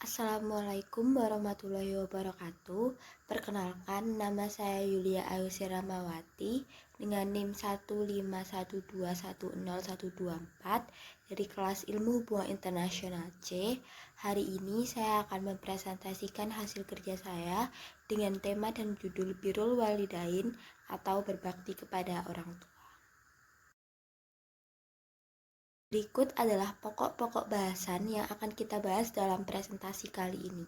Assalamualaikum warahmatullahi wabarakatuh. Perkenalkan, nama saya Yulia Ayusi Ramawati dengan NIM 151210124 dari kelas Ilmu Hubungan Internasional C. Hari ini saya akan mempresentasikan hasil kerja saya dengan tema dan judul Birrul Walidain atau berbakti kepada orang tua. Berikut adalah pokok-pokok bahasan yang akan kita bahas dalam presentasi kali ini.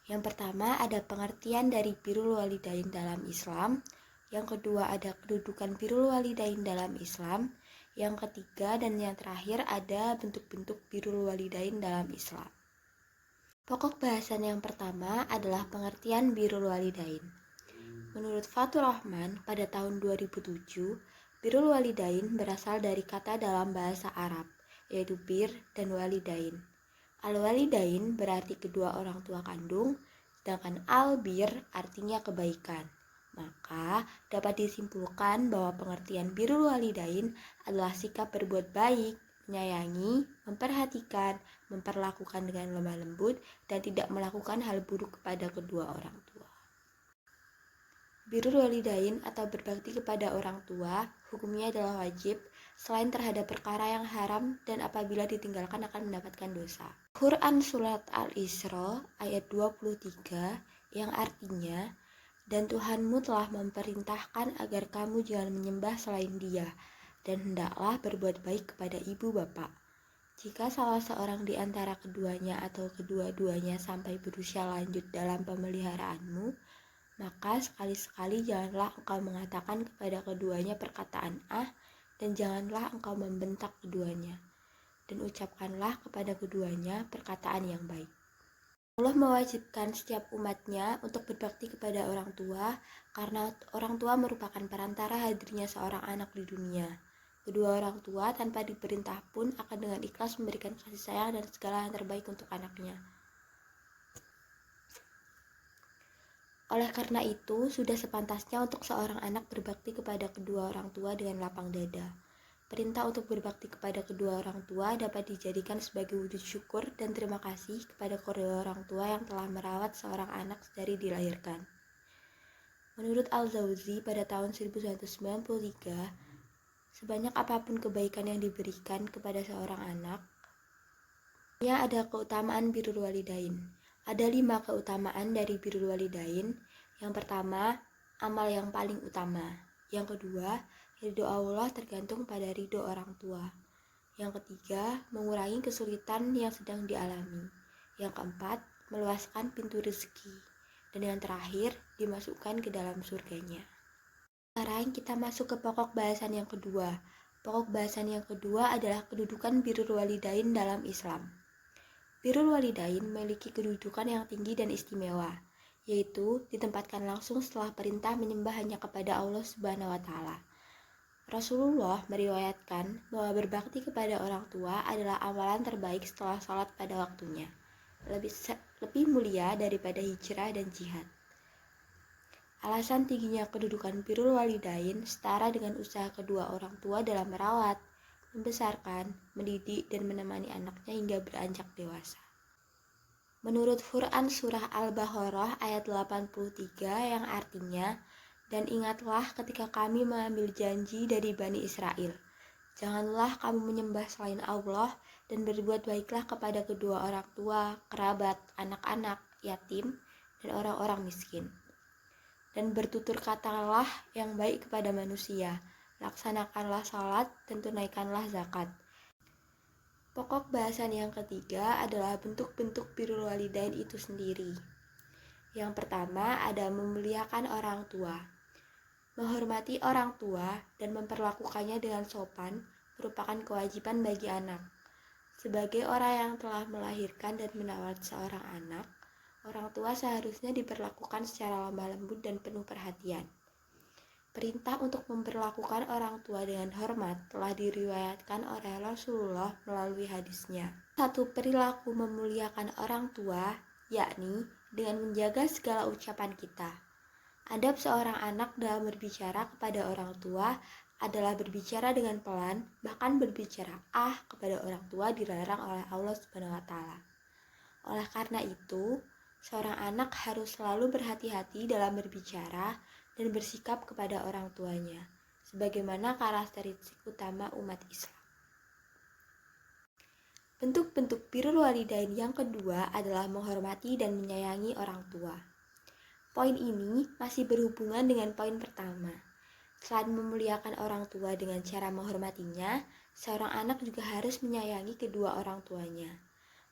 Yang pertama ada pengertian dari birrul walidain dalam Islam. Yang kedua ada kedudukan birrul walidain dalam Islam. Yang ketiga dan yang terakhir ada bentuk-bentuk birrul walidain dalam Islam. Pokok bahasan yang pertama adalah pengertian birrul walidain. Menurut Fathur Rahman pada tahun 2007, birrul walidain berasal dari kata dalam bahasa Arab, yaitu bir dan walidain. Al-walidain berarti kedua orang tua kandung, sedangkan al-bir artinya kebaikan. Maka dapat disimpulkan bahwa pengertian birrul walidain adalah sikap berbuat baik, menyayangi, memperhatikan, memperlakukan dengan lemah lembut, dan tidak melakukan hal buruk kepada kedua orang tua. Birrul walidain atau berbakti kepada orang tua, hukumnya adalah wajib, selain terhadap perkara yang haram dan apabila ditinggalkan akan mendapatkan dosa. Quran Surat Al-Isra ayat 23 yang artinya, dan Tuhanmu telah memerintahkan agar kamu jangan menyembah selain Dia, dan hendaklah berbuat baik kepada ibu bapak. Jika salah seorang di antara keduanya atau kedua-duanya sampai berusia lanjut dalam pemeliharaanmu, maka sekali-sekali janganlah engkau mengatakan kepada keduanya perkataan dan janganlah engkau membentak keduanya, dan ucapkanlah kepada keduanya perkataan yang baik. Allah mewajibkan setiap umatnya untuk berbakti kepada orang tua karena orang tua merupakan perantara hadirnya seorang anak di dunia. Kedua orang tua tanpa diperintah pun akan dengan ikhlas memberikan kasih sayang dan segala yang terbaik untuk anaknya. Oleh karena itu, sudah sepantasnya untuk seorang anak berbakti kepada kedua orang tua dengan lapang dada. Perintah untuk berbakti kepada kedua orang tua dapat dijadikan sebagai wujud syukur dan terima kasih kepada kedua orang tua yang telah merawat seorang anak dari dilahirkan. Menurut Al-Zawzi pada tahun 1993, sebanyak apapun kebaikan yang diberikan kepada seorang anak, ada keutamaan birrul walidain. Ada 5 keutamaan dari birrul walidain. Yang pertama, amal yang paling utama. Yang kedua, ridho Allah tergantung pada ridho orang tua. Yang ketiga, mengurangi kesulitan yang sedang dialami. Yang keempat, meluaskan pintu rezeki. Dan yang terakhir, dimasukkan ke dalam surganya. Sekarang kita masuk ke pokok bahasan yang kedua. Pokok bahasan yang kedua adalah kedudukan birrul walidain dalam Islam. Birrul walidain memiliki kedudukan yang tinggi dan istimewa, yaitu ditempatkan langsung setelah perintah menyembah hanya kepada Allah Subhanahu wa Ta'ala. Rasulullah meriwayatkan bahwa berbakti kepada orang tua adalah amalan terbaik setelah salat pada waktunya, lebih mulia daripada hijrah dan jihad. Alasan tingginya kedudukan birrul walidain setara dengan usaha kedua orang tua dalam merawat, membesarkan, mendidik, dan menemani anaknya hingga beranjak dewasa. Menurut Quran Surah Al-Baqarah ayat 83 yang artinya, dan ingatlah ketika kami mengambil janji dari Bani Israel, janganlah kamu menyembah selain Allah dan berbuat baiklah kepada kedua orang tua, kerabat, anak-anak, yatim, dan orang-orang miskin. Dan bertutur katalah yang baik kepada manusia, laksanakanlah salat dan tunaikanlah zakat. Pokok bahasan yang ketiga adalah bentuk-bentuk birrul walidain itu sendiri. Yang pertama ada memuliakan orang tua. Menghormati orang tua dan memperlakukannya dengan sopan merupakan kewajiban bagi anak. Sebagai orang yang telah melahirkan dan merawat seorang anak, orang tua seharusnya diperlakukan secara lemah lembut dan penuh perhatian. Perintah untuk memperlakukan orang tua dengan hormat telah diriwayatkan oleh Rasulullah melalui hadisnya. Satu perilaku memuliakan orang tua, yakni dengan menjaga segala ucapan kita. Adab seorang anak dalam berbicara kepada orang tua adalah berbicara dengan pelan, bahkan berbicara kepada orang tua dilarang oleh Allah Subhanahu wa Ta'ala. Oleh karena itu, seorang anak harus selalu berhati-hati dalam berbicara dan bersikap kepada orang tuanya, sebagaimana karakteristik utama umat Islam. Bentuk-bentuk birrul walidain yang kedua adalah menghormati dan menyayangi orang tua. Poin ini masih berhubungan dengan poin pertama. Selain memuliakan orang tua dengan cara menghormatinya, seorang anak juga harus menyayangi kedua orang tuanya.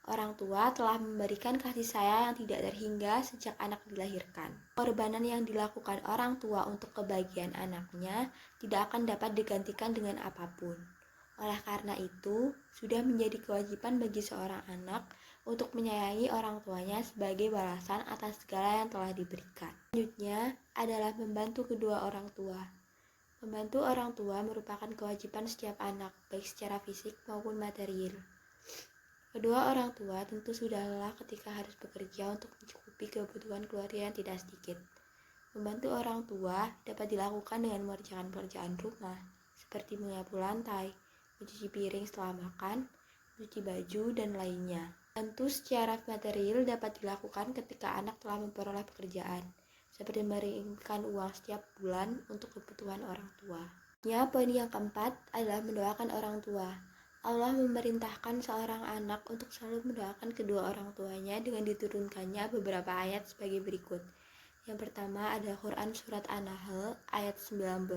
Orang tua telah memberikan kasih sayang yang tidak terhingga sejak anak dilahirkan. Pengorbanan yang dilakukan orang tua untuk kebahagiaan anaknya tidak akan dapat digantikan dengan apapun. Oleh karena itu, sudah menjadi kewajiban bagi seorang anak untuk menyayangi orang tuanya sebagai balasan atas segala yang telah diberikan. Selanjutnya adalah membantu kedua orang tua. Membantu orang tua merupakan kewajiban setiap anak, baik secara fisik maupun material. Kedua orang tua tentu sudah lelah ketika harus bekerja untuk mencukupi kebutuhan keluarga yang tidak sedikit. Membantu orang tua dapat dilakukan dengan mengerjakan pekerjaan rumah, seperti menyapu lantai, mencuci piring setelah makan, mencuci baju, dan lainnya. Bantu secara material dapat dilakukan ketika anak telah memperoleh pekerjaan, seperti mengirimkan uang setiap bulan untuk kebutuhan orang tua. Poin yang keempat adalah mendoakan orang tua. Allah memerintahkan seorang anak untuk selalu mendoakan kedua orang tuanya dengan diturunkannya beberapa ayat sebagai berikut. Yang pertama adalah Quran Surat An-Nahl ayat 19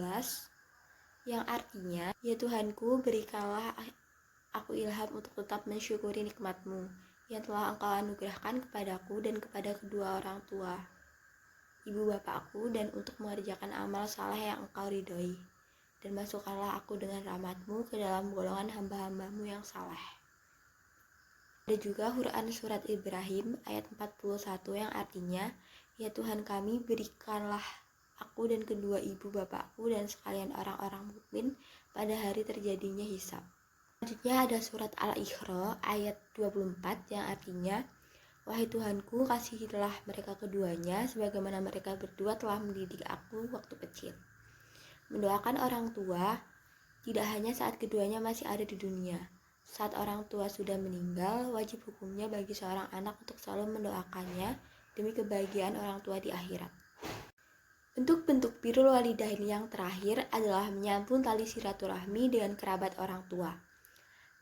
yang artinya, "Ya Tuhanku, berikanlah aku ilham untuk tetap mensyukuri nikmat-Mu yang telah Engkau anugerahkan kepadaku dan kepada kedua orang tua, ibu bapakku, dan untuk mengerjakan amal saleh yang Engkau ridhoi. Dan masukkanlah aku dengan rahmat-Mu ke dalam golongan hamba-hamba-Mu yang saleh." Ada juga Quran Surat Ibrahim ayat 41 yang artinya, "Ya Tuhan kami, berikanlah aku dan kedua ibu bapakku dan sekalian orang-orang mukmin pada hari terjadinya hisab." Selanjutnya ada Surat Al-Iqra ayat 24 yang artinya, "Wahai Tuhanku, kasihilah mereka keduanya sebagaimana mereka berdua telah mendidik aku waktu kecil." Mendoakan orang tua tidak hanya saat keduanya masih ada di dunia. Saat orang tua sudah meninggal, wajib hukumnya bagi seorang anak untuk selalu mendoakannya demi kebahagiaan orang tua di akhirat. Bentuk-bentuk birrul walidain yang terakhir adalah menyambung tali silaturahmi dengan kerabat orang tua.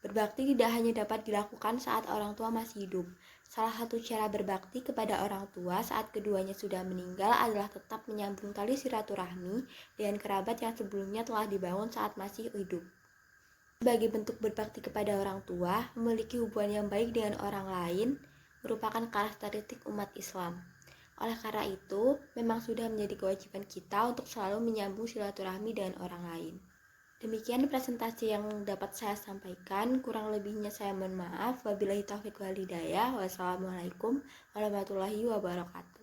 Berbakti tidak hanya dapat dilakukan saat orang tua masih hidup. Salah satu cara berbakti kepada orang tua saat keduanya sudah meninggal adalah tetap menyambung tali silaturahmi dengan kerabat yang sebelumnya telah dibangun saat masih hidup. Sebagai bentuk berbakti kepada orang tua, memiliki hubungan yang baik dengan orang lain merupakan karakteristik umat Islam. Oleh karena itu, memang sudah menjadi kewajiban kita untuk selalu menyambung silaturahmi dengan orang lain. Demikian presentasi yang dapat saya sampaikan, kurang lebihnya saya mohon maaf. Wabillahi taufiq wal hidayah. Wassalamualaikum warahmatullahi wabarakatuh.